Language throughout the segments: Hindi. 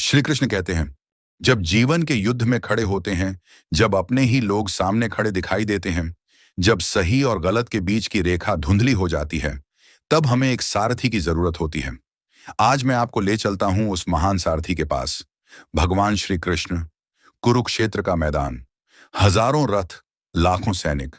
श्री कृष्ण कहते हैं, जब जीवन के युद्ध में खड़े होते हैं, जब अपने ही लोग सामने खड़े दिखाई देते हैं, जब सही और गलत के बीच की रेखा धुंधली हो जाती है, तब हमें एक सारथी की जरूरत होती है। आज मैं आपको ले चलता हूं उस महान सारथी के पास। भगवान श्री कृष्ण। कुरुक्षेत्र का मैदान। हजारों रथ, लाखों सैनिक।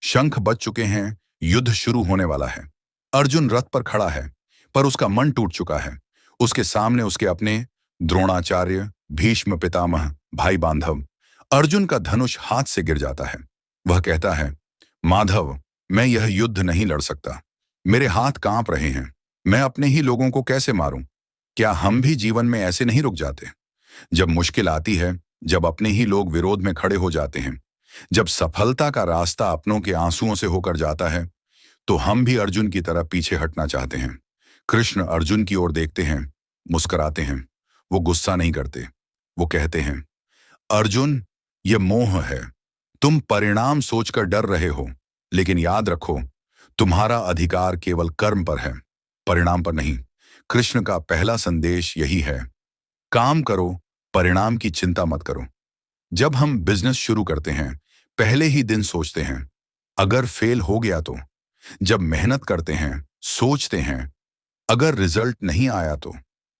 शंख बज चुके हैं, युद्ध शुरू होने वाला है। अर्जुन रथ पर खड़ा है, पर उसका मन टूट चुका है। उसके सामने उसके अपने द्रोणाचार्य, भीष्म पितामह, भाई बांधव। अर्जुन का धनुष हाथ से गिर जाता है। वह कहता है, माधव, मैं यह युद्ध नहीं लड़ सकता। मेरे हाथ कांप रहे हैं। मैं अपने ही लोगों को कैसे मारूं? क्या हम भी जीवन में ऐसे नहीं रुक जाते? जब मुश्किल आती है, जब अपने ही लोग विरोध में खड़े हो जाते हैं, जब सफलता का रास्ता अपनों के आंसुओं से होकर जाता है, तो हम भी अर्जुन की तरह पीछे हटना चाहते हैं। कृष्ण अर्जुन की ओर देखते हैं, मुस्कुराते हैं। वो गुस्सा नहीं करते। वो कहते हैं, अर्जुन, ये मोह है। तुम परिणाम सोचकर डर रहे हो, लेकिन याद रखो, तुम्हारा अधिकार केवल कर्म पर है, परिणाम पर नहीं। कृष्ण का पहला संदेश यही है, काम करो, परिणाम की चिंता मत करो। जब हम बिजनेस शुरू करते हैं, पहले ही दिन सोचते हैं, अगर फेल हो गया तो। जब मेहनत करते हैं, सोचते हैं, अगर रिजल्ट नहीं आया तो।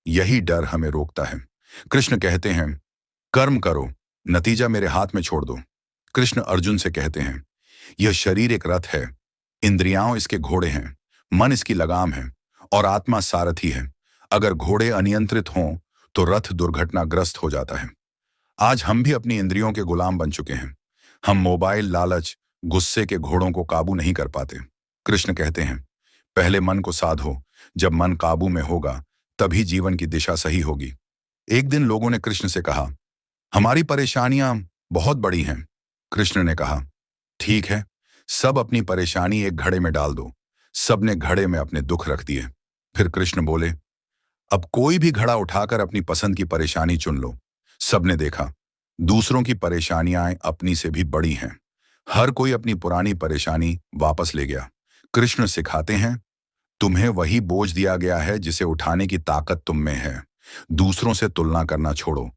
यही डर हमें रोकता है। कृष्ण कहते हैं, कर्म करो, नतीजा मेरे हाथ में छोड़ दो। कृष्ण अर्जुन से कहते हैं, यह शरीर एक रथ है, इंद्रियां इसके घोड़े हैं, मन इसकी लगाम है और आत्मा सारथी है। अगर घोड़े अनियंत्रित हों तो रथ दुर्घटनाग्रस्त हो जाता है। आज हम भी अपनी इंद्रियों के गुलाम बन चुके हैं। हम मोबाइल, लालच, गुस्से के घोड़ों को काबू नहीं कर पाते। कृष्ण कहते हैं, पहले मन को साधो। जब मन काबू में होगा, तभी जीवन की दिशा सही होगी। एक दिन लोगों ने कृष्ण से कहा, हमारी परेशानियां बहुत बड़ी हैं। कृष्ण ने कहा, ठीक है, सब अपनी परेशानी एक घड़े में डाल दो। सबने घड़े में अपने दुख रख दिए। फिर कृष्ण बोले, अब कोई भी घड़ा उठाकर अपनी पसंद की परेशानी चुन लो। सबने देखा, दूसरों की परेशानियां अपनी से भी बड़ी हैं। हर कोई अपनी पुरानी परेशानी वापस ले गया। कृष्ण सिखाते हैं, तुम्हें वही बोझ दिया गया है जिसे उठाने की ताकत तुम में है। दूसरों से तुलना करना छोड़ो।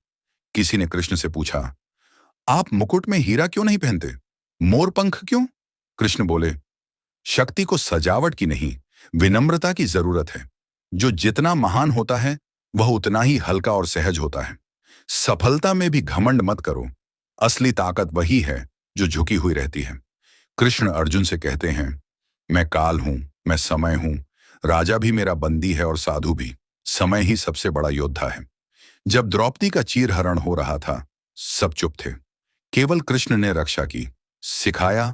किसी ने कृष्ण से पूछा, आप मुकुट में हीरा क्यों नहीं पहनते? मोर पंख क्यों? कृष्ण बोले, शक्ति को सजावट की नहीं, विनम्रता की जरूरत है। जो जितना महान होता है, वह उतना ही हल्का और सहज होता है। सफलता में भी घमंड मत करो। असली ताकत वही है जो झुकी हुई रहती है। कृष्ण अर्जुन से कहते हैं, मैं काल हूं, मैं समय हूं। राजा भी मेरा बंदी है और साधु भी। समय ही सबसे बड़ा योद्धा है। जब द्रौपदी का चीरहरण हो रहा था, सब चुप थे। केवल कृष्ण ने रक्षा की। सिखाया,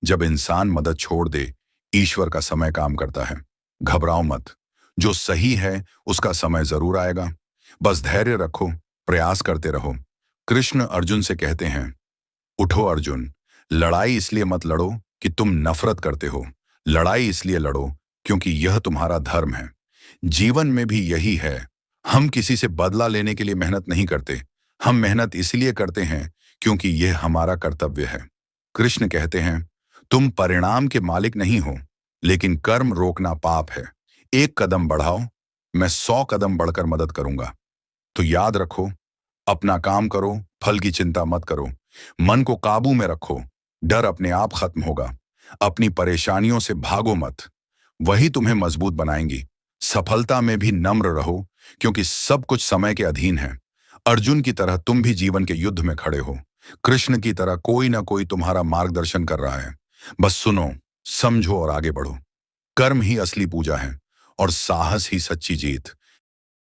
जब इंसान मदद छोड़ दे, ईश्वर का समय काम करता है। घबराओ मत, जो सही है उसका समय जरूर आएगा। बस धैर्य रखो, प्रयास करते रहो। कृष्ण अर्जुन से कहते हैं, उठो अर्जुन, लड़ाई इसलिए मत लड़ो कि तुम नफरत करते हो। लड़ाई इसलिए लड़ो क्योंकि यह तुम्हारा धर्म है। जीवन में भी यही है। हम किसी से बदला लेने के लिए मेहनत नहीं करते। हम मेहनत इसलिए करते हैं क्योंकि यह हमारा कर्तव्य है। कृष्ण कहते हैं, तुम परिणाम के मालिक नहीं हो, लेकिन कर्म रोकना पाप है। एक कदम बढ़ाओ, मैं 100 कदम बढ़कर मदद करूंगा। तो याद रखो, अपना काम करो, फल की चिंता मत करो। मन को काबू में रखो, डर अपने आप खत्म होगा। अपनी परेशानियों से भागो मत, वही तुम्हें मजबूत बनाएंगी। सफलता में भी नम्र रहो, क्योंकि सब कुछ समय के अधीन है। अर्जुन की तरह तुम भी जीवन के युद्ध में खड़े हो। कृष्ण की तरह कोई ना कोई तुम्हारा मार्गदर्शन कर रहा है। बस सुनो, समझो और आगे बढ़ो। कर्म ही असली पूजा है और साहस ही सच्ची जीत।